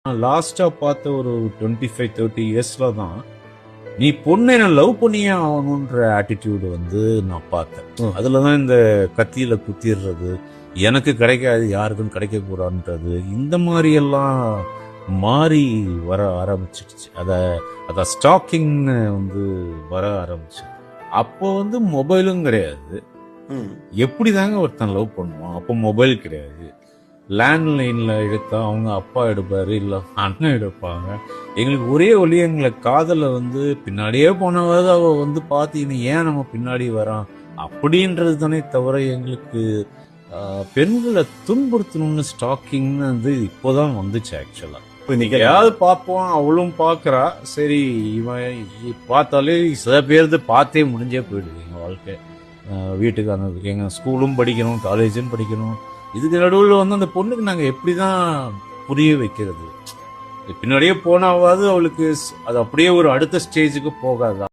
நான் லாஸ்டா பார்த்த ஒரு 25-30 இயர்ஸ்ல தான் நீ பொண்ணை நான் லவ் பண்ணியே ஆகணுன்ற ஆட்டிடியூடு வந்து நான் பார்த்தேன். அதுலதான் இந்த கத்தியில குத்திடுறது, எனக்கு கிடைக்காது யாருக்கும் கிடைக்க கூடாதுன்றது, இந்த மாதிரி எல்லாம் மாறி வர ஆரம்பிச்சிடுச்சு. அத ஸ்டாக்கிங்னு வந்து வர ஆரம்பிச்சு. அப்போ வந்து மொபைலும் கிடையாது. எப்படி தாங்க ஒருத்தன் லவ் பண்ணுவான்? அப்போ மொபைல் கிடையாது. லேண்ட்லைன்ல எடுத்தா அவங்க அப்பா எடுப்பாரு, இல்ல அண்ணன் எடுப்பாங்க. எங்களுக்கு ஒரே ஒலி, எங்களை காதல வந்து பின்னாடியே போனவாது அவ வந்து பாத்தீங்கன்னா ஏன் நம்ம பின்னாடி வரான் அப்படின்றது தானே தவிர, எங்களுக்கு பெண்களை துன்புறுத்தணும்னு ஸ்டாக்கிங்னு வந்து இப்போதான் வந்துச்சு. ஆக்சுவலா யாவது பார்ப்போம், அவளும் பாக்குறா, சரி இவன் பார்த்தாலே சில பேர் பார்த்தே முடிஞ்சே போயிடுது எங்க வாழ்க்கை. வீட்டுக்கு அந்த எங்க ஸ்கூலும் படிக்கணும், காலேஜும் படிக்கணும். இதுக்கு நடுவில் வந்து அந்த பொண்ணுக்கு நாங்க எப்படிதான் புரிய வைக்கிறது? பின்னாடியே போனாவது அவளுக்கு அது அப்படியே ஒரு அடுத்த ஸ்டேஜுக்கு போகாதா?